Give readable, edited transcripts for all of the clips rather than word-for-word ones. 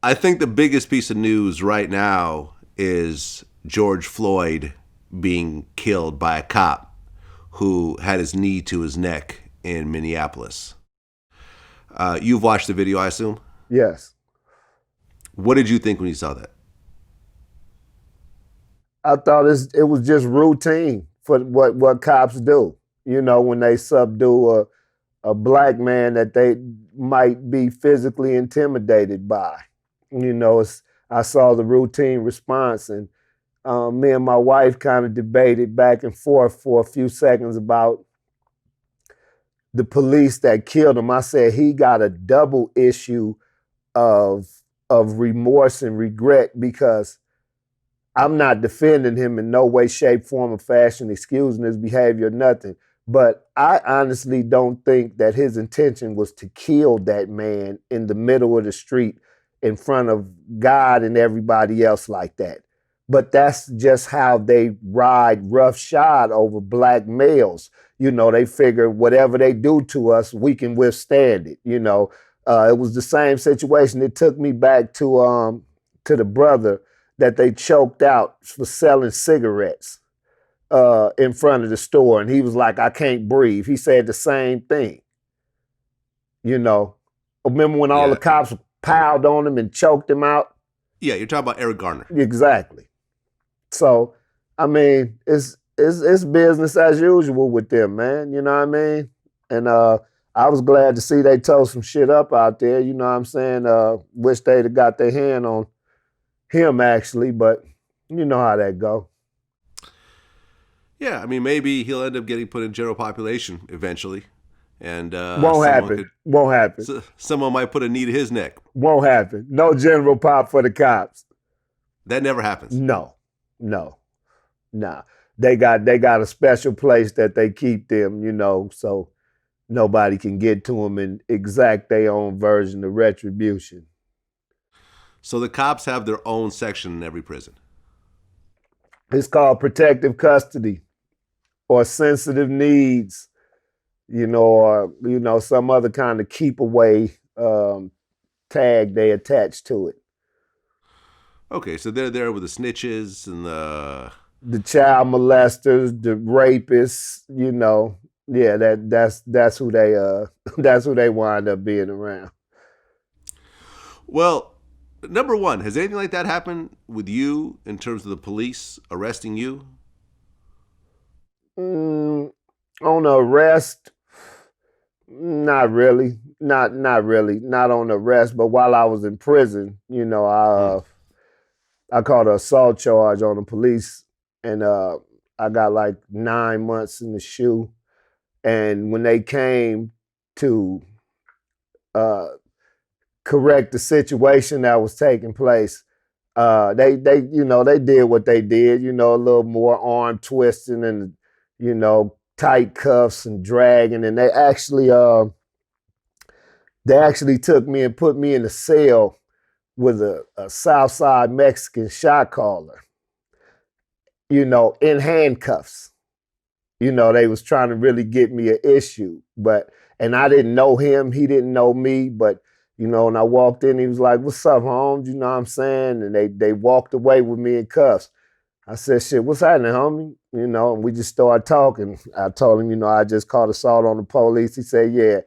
I think the biggest piece of news right now is George Floyd being killed by a cop who had his knee to his neck in Minneapolis. You've watched the video, I assume? Yes. What did you think when you saw that? I thought it was just routine for what cops do. You know, when they subdue a black man that they might be physically intimidated by. You know, I saw the routine response, and me and my wife kind of debated back and forth for a few seconds about the police that killed him. I said he got a double issue of remorse and regret because I'm not defending him in no way, shape, form, or fashion, excusing his behavior, nothing. But I honestly don't think that his intention was to kill that man in the middle of the street in front of God and everybody else like that. But that's just how they ride roughshod over black males. You know, they figure whatever they do to us, we can withstand it. You know, it was the same situation. It took me back to the brother that they choked out for selling cigarettes in front of the store. And he was like, I can't breathe. He said the same thing. You know, remember when all the Yeah. cops piled on him and choked him out? Yeah, you're talking about Eric Garner. Exactly. So, I mean, it's business as usual with them, man. You know what I mean? And I was glad to see they tore some shit up out there. You know what I'm saying? Wish they'd have got their hand on him actually, but you know how that go. Yeah, I mean, maybe he'll end up getting put in general population eventually, and Won't happen. Won't happen. someone might put a knee to his neck. Won't happen. No general pop for the cops. That never happens. No, no, nah. They got a special place that they keep them, you know, so nobody can get to them and exact their own version of retribution. So the cops have their own section in every prison. It's called protective custody or sensitive needs, you know, or some other kind of keep away tag they attach to it. Okay, so they're there with the snitches and The child molesters, the rapists, you know, yeah, that's who they that's who they wind up being around. well, number one, has anything like that happened with you in terms of the police arresting you? Mm, on arrest, not really, not really, not on arrest. But while I was in prison, you know, Hmm. I caught an assault charge on the police, and I got like 9 months in the shoe. And when they came to uh, correct the situation that was taking place, they did what they did. You know, a little more arm twisting and tight cuffs and dragging, and they actually took me and put me in a cell with a Southside Mexican shotcaller, in handcuffs. They was trying to really get me an issue, and I didn't know him, he didn't know me, but when I walked in, he was like, "What's up, Holmes?" You know what I'm saying? And they walked away with me in cuffs. I said, "Shit, what's happening, homie?" And we just started talking. I told him, I just caught assault on the police. He said, "Yeah,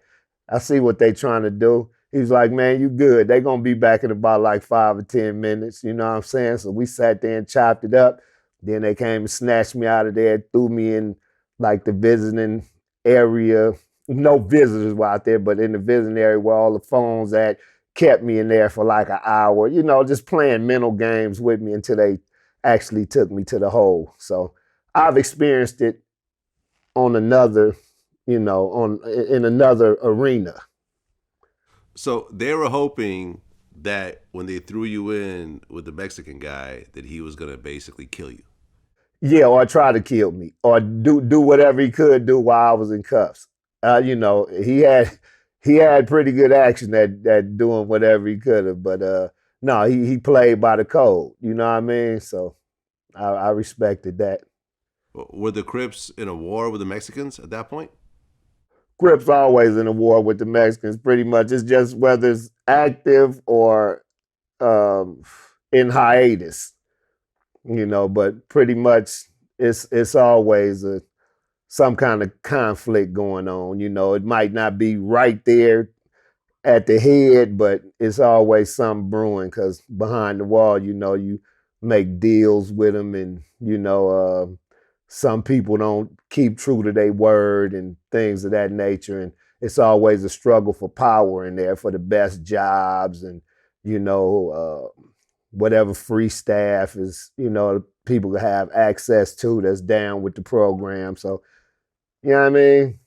I see what they trying to do." He was like, "Man, you good. They gonna be back in about like 5 or 10 minutes." You know what I'm saying? So we sat there and chopped it up. Then they came and snatched me out of there, threw me in like the visiting area. No visitors were out there, but in the visiting area where all the phones at, kept me in there for like an hour, just playing mental games with me until they actually took me to the hole. So I've experienced it on another, on in another arena. So they were hoping that when they threw you in with the Mexican guy, that he was gonna basically kill you. Yeah, or try to kill me, or do whatever he could do while I was in cuffs. He had pretty good action at doing whatever he could have, but no, he played by the code. You know what I mean? So I respected that. Were the Crips in a war with the Mexicans at that point? Crips always in a war with the Mexicans, pretty much. It's just whether it's active or in hiatus, but pretty much it's always some kind of conflict going on. It might not be right there at the head, but it's always something brewing because behind the wall, you make deals with them, and some people don't keep true to their word and things of that nature, and it's always a struggle for power in there for the best jobs and whatever free staff is people have access to that's down with the program. So you know what I mean?